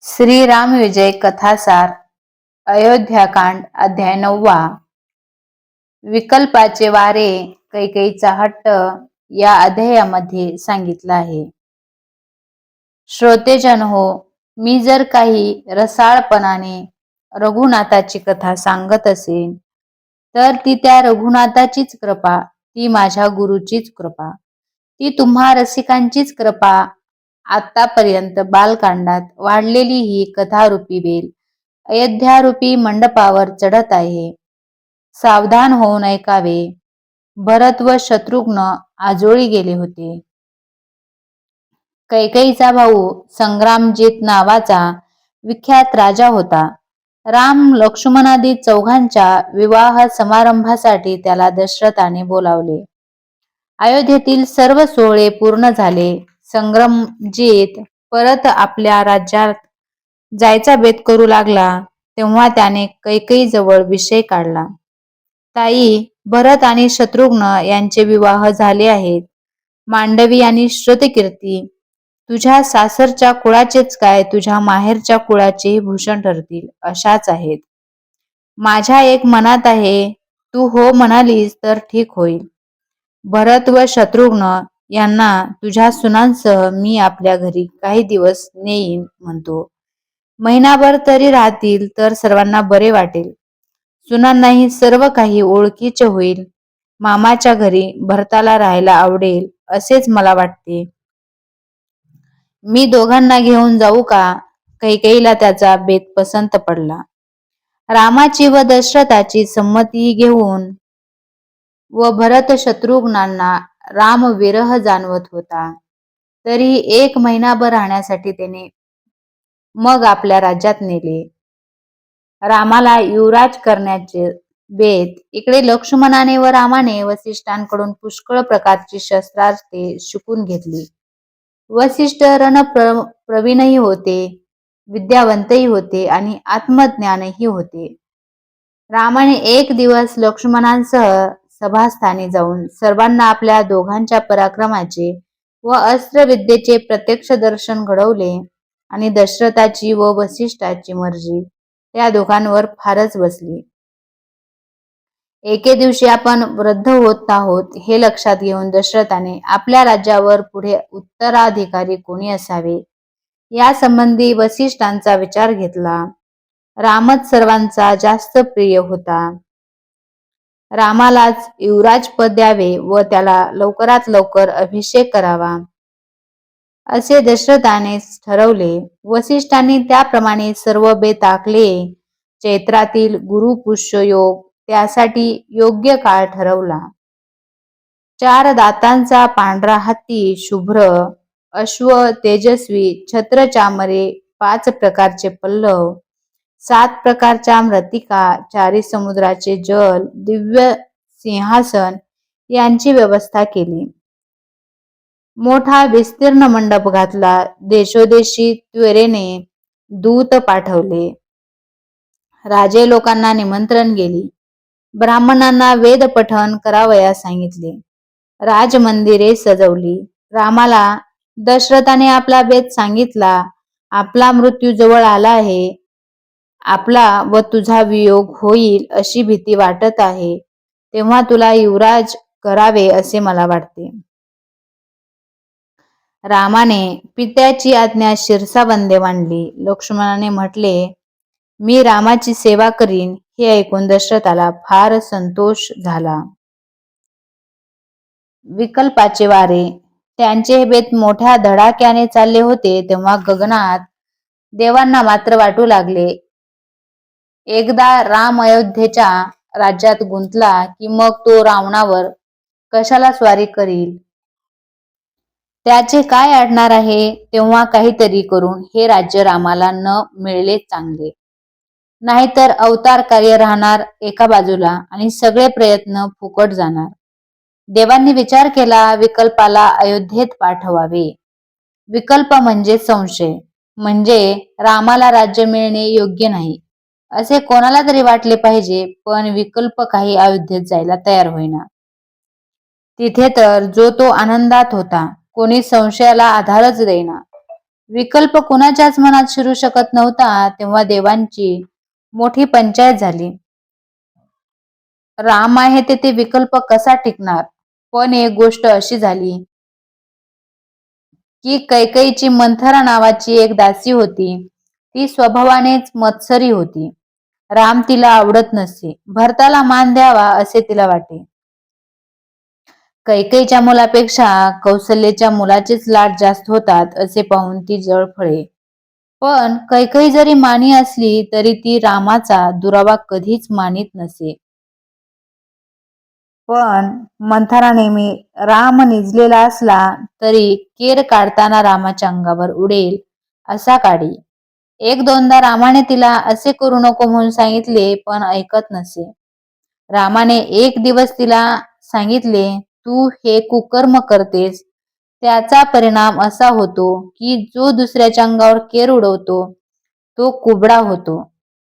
श्रीराम विजय कथासार अयोध्याकांड अध्याय 9. विकल्पाचे वारे कैकेयीचा हट्ट या अध्यायामध्ये सांगितलं आहे. श्रोतेजन हो, मी जर काही रसाळपणाने रघुनाथाची कथा सांगत असेन तर ती त्या रघुनाथाचीच कृपा, ती माझ्या गुरुचीच कृपा, ती तुम्हा रसिकांचीच कृपा. आतापर्यंत बालकांडात वाढलेली ही कथारूपी बेल अयोध्यारूपी मंडपावर चढत आहे. सावधान होऊन ऐकावे. भरत व शत्रुघ्न आजोळी गेले होते. कैकेयीचा भाऊ संग्रामजित नावाचा विख्यात राजा होता. राम लक्ष्मणादी चौघांच्या विवाह समारंभासाठी त्याला दशरथाने बोलावले. अयोध्येतील सर्व सोहळे पूर्ण झाले. संग्रामजित परत आपल्या राज्यात जायचा बेत करू लागला तेव्हा त्याने कैकेयीजवळ विषय काढला. ताई, भरत आणि शत्रुघ्न यांचे विवाह झाले आहेत. मांडवी आणि श्रुतकीर्ती तुझ्या सासरच्या कुळाचेच काय तुझ्या माहेरच्या कुळाचेही भूषण ठरतील अशाच आहेत. माझ्या एक मनात आहे, तू हो म्हणालीस तर ठीक होईल. भरत व शत्रुघ्न यांना तुझ्या सुनांसह मी आपल्या घरी काही दिवस नेईन म्हणतो. महिनाभर तरी राहतील तर सर्वांना बरे वाटेल. सुनांनाही सर्व काही ओळखीचे होईल. मामाच्या घरी भरताला राहायला आवडेल असेच मला वाटते. मी दोघांना घेऊन जाऊ का? कैकेयीला त्याचा बेत पसंत पडला. रामाची व दशरथाची संमती घेऊन व भरत शत्रुघ्नांना राम विरह जाणवत होता. तरी 1 महिनाभर राहण्यासाठी त्याने मग आपल्या राज्यात नेले. रामाला युवराज करण्याचे बेत. इकडे लक्ष्मणाने व रामाने वसिष्ठांकडून पुष्कळ प्रकारची शस्त्रास्त्रे शिकून घेतली. वसिष्ठ प्रवीणही होते, विद्यावंतही होते आणि आत्मज्ञानही होते. रामाने एक दिवस लक्ष्मणांसह सभास्थानी जाऊन सर्वांना आपल्या दोघांच्या पराक्रमाचे व अस्त्रविद्येचे प्रत्यक्ष दर्शन घडवले आणि दशरथाची व वसिष्ठाची मर्जी त्या दोघांवर फारच बसली. एके दिवशी आपण वृद्ध होत आहोत हे लक्षात घेऊन दशरथाने आपल्या राज्यावर पुढे उत्तराधिकारी कोणी असावे यासंबंधी वसिष्ठांचा विचार घेतला. रामच सर्वांचा जास्त प्रिय होता. रामालाच युवराजपद द्यावे व त्याला लवकरात लवकर अभिषेक करावा असे दशरथाने ठरवले. वसिष्ठांनी त्याप्रमाणे सर्व बेत आखले. चैत्रातील गुरुपुष्य योग त्यासाठी योग्य काळ ठरवला. 4 दातांचा पांढरा हत्ती, शुभ्र अश्व, तेजस्वी छत्र चामरे, 5 प्रकारचे पल्लव, 7 प्रकारच्या मृत्तिका, 4 समुद्राचे जल, दिव्य सिंहासन यांची व्यवस्था केली. मोठा विस्तीर्ण मंडप घातला. देशोदेशी त्वरेने दूत पाठवले. राजे लोकांना निमंत्रण गेली. ब्राह्मणांना वेद पठण करावयास सांगितले. राजमंदिरे सजवली. रामाला दशरथाने आपला बेत सांगितला. आपला मृत्यू जवळ आला आहे. आपला व तुझा वियोग होईल अशी भीती वाटत आहे. तेव्हा तुला युवराज करावे असे मला वाटते. रामाने पित्याची आज्ञा शिरसाबंदे मांडली. लक्ष्मणाने म्हटले, मी रामाची सेवा करीन. हे ऐकून दशरथाला फार संतोष झाला. विकल्पाचे वारे त्यांचे हे बेत मोठ्या धडाक्याने चालले होते तेव्हा गगनात देवांना मात्र वाटू लागले. एकदा राम अयोध्येच्या राज्यात गुंतला की मग तो रावणावर कशाला स्वारी करील, त्याचे काय अडणार आहे. तेव्हा काहीतरी करून हे राज्य रामाला न मिळले चांगले. नाहीतर अवतार कार्य राहणार एका बाजूला आणि सगळे प्रयत्न फुकट जाणार. देवांनी विचार केला, विकल्पाला अयोध्येत पाठवावे. विकल्प म्हणजे संशय, म्हणजे रामाला राज्य मिळणे योग्य नाही असे कोणाला तरी वाटले पाहिजे. पण विकल्प काही अयोध्येत जायला तयार होईना. तिथे तर जो तो आनंदात होता. कोणी संशयाला आधारच देईना. विकल्प कुणाच्याच मनात शिरू शकत नव्हता तेव्हा देवांची मोठी पंचायत झाली. राम आहे ते विकल्प कसा टिकणार? पण एक गोष्ट अशी झाली की कैकेयीची मंथरा नावाची एक दासी होती. ती स्वभावानेच मत्सरी होती. राम तिला आवडत नसे. भरताला मान द्यावा असे तिला वाटे. कैकेयीच्या मुलापेक्षा कौसल्याच्या मुलाचेच लाड जास्त होतात असे पाहून ती जळफळे. पण कैकेयी जरी मानी असली तरी ती रामाचा दुरावा कधीच मानीत नसे. पण मंथरा नेहमी राम निजलेला असला तरी केर काढताना रामाच्या अंगावर उडेल असा काढी. एक दोनदा रामाने तिला असे करू नको म्हणून सांगितले पण ऐकत नसे. रामाने एक दिवस तिला सांगितले, तू हे कुकर्म करतेस त्याचा परिणाम असा होतो की जो दुसऱ्याच्या अंगावर केर उडवतो तो कुबडा होतो.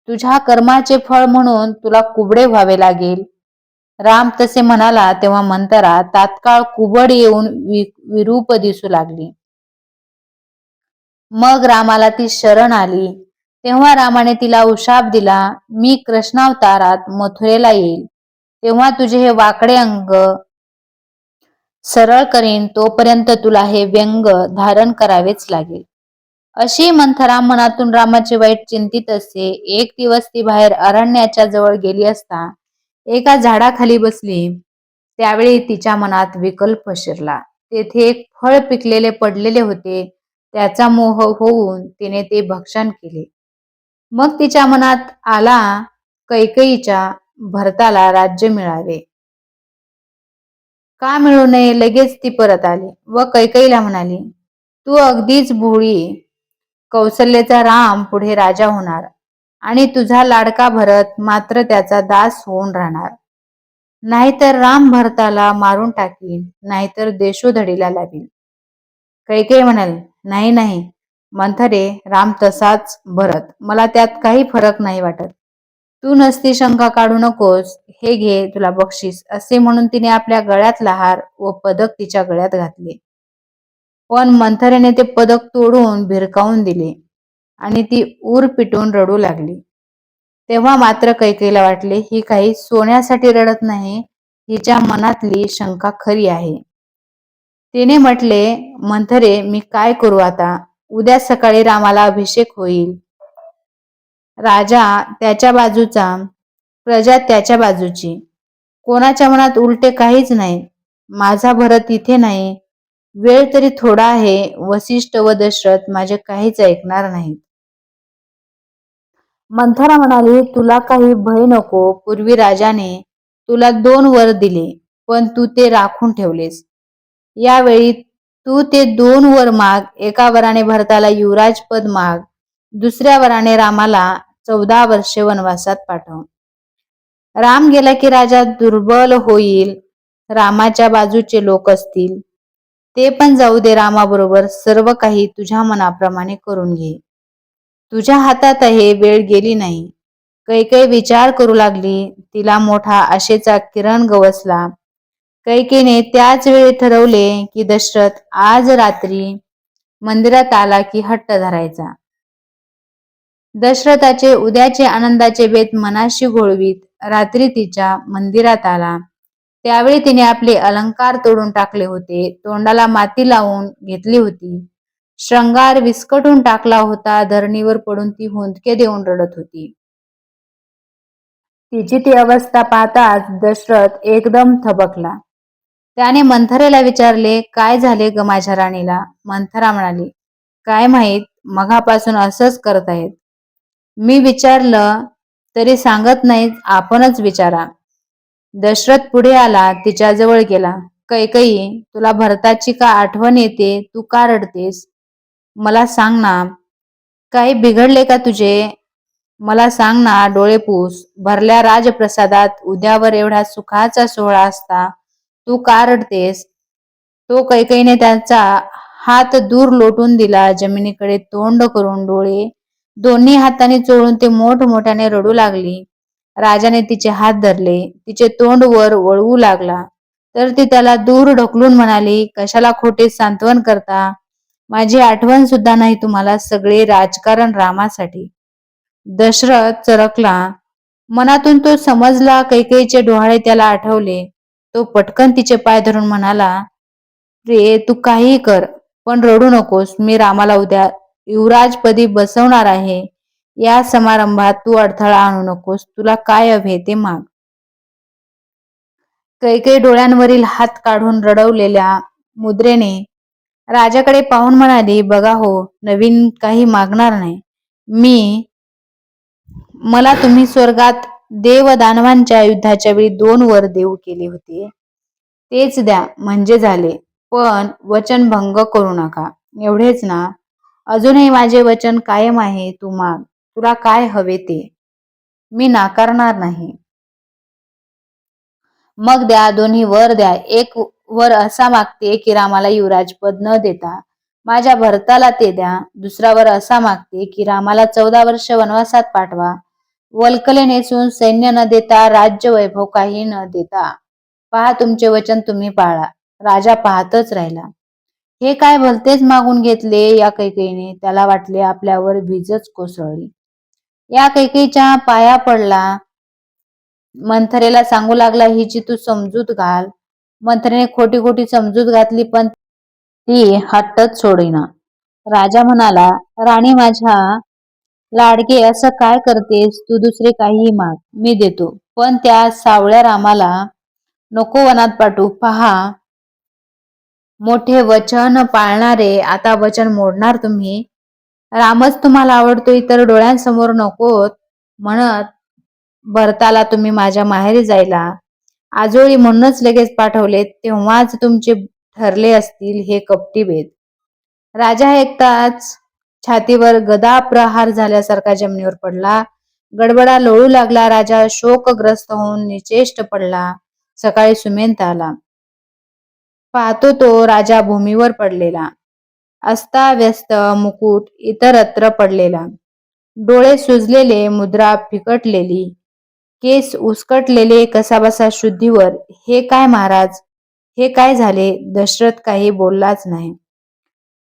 तुझ्या कर्माचे फळ म्हणून तुला कुबडे व्हावे लागेल. राम तसे म्हणाला तेव्हा मंथरा तात्काळ कुबड येऊन विरूप दिसू लागली. मग रामाला ती शरण आली. तेव्हा रामाने तिला उशाप दिला, मी कृष्णावतारात मथुरेला येईल तेव्हा तुझे हे वाकडे अंग सरळ करीन तोपर्यंत तुला हे व्यंग धारण करावेच लागेल. अशी मंथरा मनातून रामाचे वाईट चिंतित असे. एक दिवस ती बाहेर अरण्याच्या जवळ गेली असता एका झाडाखाली बसली. त्यावेळी तिच्या मनात विकल्प शिरला. तेथे एक फळ पिकलेले पडलेले होते. त्याचा मोह होऊन तिने ते भक्षण केले. मग तिच्या मनात आला कैकेयीच्या भरताला राज्य मिळावे. का मिळू नये? लगेच ती परत आली व कैकेयीला म्हणाली, तू अगदीच भोळी. कौसल्याचा राम पुढे राजा होणार आणि तुझा लाडका भरत मात्र त्याचा दास होऊन राहणार. नाहीतर राम भरताला मारून टाकीन, नाहीतर देशोधडीला लावीन. कैकेयी म्हणाल, नाही नाही मंथरे, राम तसाच भरत, मला त्यात काही फरक नाही वाटत. तू नसती शंका काढू नकोस. हे घे तुला बक्षीस. असे म्हणून तिने आपल्या गळ्यातला हार व पदक तिच्या गळ्यात घातले. पण मंथरेने ते पदक तोडून भिरकावून दिले आणि ती ऊर पिटून रडू लागली. तेव्हा मात्र कैकेयीला वाटले, ही काही सोन्यासाठी रडत नाही, हिच्या मनातली शंका खरी आहे. तिने म्हटले, मंथरे, मी काय करू आता? उद्या सकाळी रामाला अभिषेक होईल. राजा त्याच्या बाजूचा, प्रजा त्याच्या बाजूची. कोणाच्या मनात उलटे काहीच नाही. माझा भरत इथे नाही. वेळ तरी थोडा आहे. वसिष्ठ व दशरथ माझे काहीच ऐकणार नाहीत. मंथरा म्हणाली, तुला काही भय नको. पूर्वी राजाने तुला 2 वर दिले पण तू ते राखून ठेवलेस. यावेळी तू ते 2 वर माग. एका वराने भरताला युवराज पद माग. दुसऱ्या वराने रामाला 14 वर्षे वनवासात पाठव. राम गेला की राजा दुर्बल होईल. रामाच्या बाजूचे लोक असतील. ते पण जाऊ दे. रामाबरोबर सर्व काही तुझ्या मनाप्रमाणे करून घे. तुझ्या हातात आहे. वेळ गेली नाही. कैकेयी विचार करू लागली. तिला मोठा आशेचा किरण गवसला. कैकेयीने त्याच वेळी ठरवले की दशरथ आज रात्री मंदिरात आला की हट्ट धरायचा. दशरथाचे उद्याचे आनंदाचे बेत मनाशी घोळवीत रात्री तिच्या मंदिरात आला. त्यावेळी तिने आपले अलंकार तोडून टाकले होते. तोंडाला माती लावून घेतली होती. श्रंगार विस्कटून टाकला होता. धरणीवर पडून ती हुंदके देऊन रडत होती. तिची ती अवस्था पाहताच दशरथ एकदम थबकला. त्याने मंथरेला विचारले, काय झाले ग माझ्या राणीला? मंथरा म्हणाली, काय माहीत, मघापासून असंच करतायत. मी विचारलं तरी सांगत नाहीत. आपणच विचारा. दशरथ पुढे आला. तिच्याजवळ गेला. कैकेयी, तुला भरताची का आठवण येते? तू का रडतेस? मला सांग ना. काही बिघडले का तुझे? मला सांग ना. डोळे पुस. भरल्या राजप्रसादात उद्यावर एवढा सुखाचा सोहळा असता तू का रडतेस? तो कैकेयीने त्याचा हात दूर लोटून दिला. जमिनीकडे तोंड करून डोळे दोन्ही हातांनी चोळून ते मोठमोठ्याने रडू लागली. राजाने तिचे हात धरले. तिचे तोंड वर वळवू लागला तर ती त्याला दूर ढकलून म्हणाली, कशाला खोटे सांत्वन करता? माझी आठवण सुद्धा नाही तुम्हाला. सगळे राजकारण रामासाठी. दशरथ चरकला. मनातून तो समजला. कैकेयीचे डोहाळे त्याला आठवले. तो पटकन तिचे पाय धरून म्हणाला, प्रिये, तू काहीही कर, पण रडू नकोस. मी रामाला उद्या युवराजपदी बसवणार आहे. या समारंभात तू अडथळा आणू नकोस. तुला काय हवे ते माग. कैकेयी डोळ्यांवरील हात काढून रडवलेल्या मुद्रेने राजाकडे पाहून म्हणाली, बघा हो, नवीन काही मागणार नाही मी. मला तुम्ही स्वर्गात देव दानवांच्या युद्धाच्या वेळी 2 वर देऊ केले होते, तेच द्या म्हणजे झाले. पण वचन भंग करू नका. एवढेच ना? अजूनही माझे वचन कायम आहे. तू माग. तुला काय हवे ते. मी नाकारणार नाही. मग द्या, दोन्ही वर द्या. एक वर असा मागते की रामाला युवराजपद न देता माझ्या भरताला ते द्या. दुसरा वर असा मागते की रामाला 14 वर्ष वनवासात पाठवा. वल्कले नेसून सैन्य न देता, राज्य वैभव काही न देता. पहा, तुमचे वचन तुम्ही पाळा. राजा पाहतच राहिला. हे काय भलतेच मागून घेतले या कैकेयीने. त्याला वाटले आपल्यावर वीजच कोसळली. या कैकेयीच्या पाया पडला. मंथरेला सांगू लागला, हिची तू समजूत घाल. मंथरेने खोटी खोटी समजूत घातली, पण ती हट्टच सोडेना. राजा म्हणाला, राणी माझ्या लाडके, असं काय करतेस तू? दुसरे काहीही माग, मी देतो. पण त्या सावळ्या रामाला नको वनात पाठवू. पहा, मोठे वचन पाळणारे आता वचन मोडणार तुम्ही. रामच तुम्हाला आवडतो, इतर डोळ्यांसमोर नकोत म्हणत भरताला तुम्ही माझ्या माहेरी जायला आजोळी म्हणूनच लगेच पाठवले. तेव्हाच तुमचे ठरले असतील हे कपटी भेद. राजा ऐकताच छातीवर गदा प्रहार झाल्यासारखा जमिनीवर पडला. गडबडा लोळू लागला. राजा शोकग्रस्त होऊन निचेष्ट पडला. सकाळी सुमेध आला. पाहतो तो राजा भूमीवर पडलेला, अस्ताव्यस्त मुकुट इतरत्र पडलेला, डोळे सुजलेले, मुद्रा फिकटलेली, केस उसकटलेले, कसाबसा शुद्धीवर. हे काय महाराज, हे काय झाले? दशरथ काही बोललाच नाही.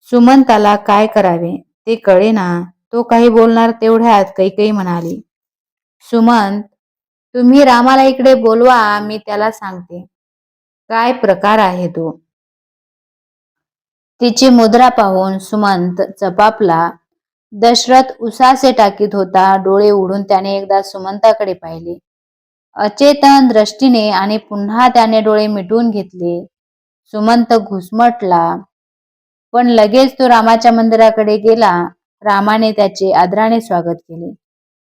सुमंताला काय करावे ते कळेना. तो काही बोलणार तेवढ्यात कैकेयी म्हणाली, सुमंत, तुम्ही रामाला इकडे बोलवा, मी त्याला सांगते काय प्रकार आहे तो. तिची मुद्रा पाहून सुमंत चपापला. दशरथ उसासे टाकीत होता. डोळे उघडून त्याने एकदा सुमंताकडे पाहिले अचेतन दृष्टीने, आणि पुन्हा त्याने डोळे मिटून घेतले. सुमंत घुसमटला, पण लगेच तो रामाच्या मंदिराकडे गेला. रामाने त्याचे आदराने स्वागत केले.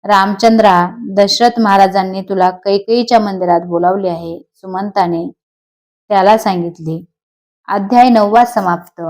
रामचंद्रा, दशरथ महाराजांनी तुला कैकेयीच्या मंदिरात बोलावले आहे, सुमंताने त्याला सांगितले. अध्याय 9 समाप्त.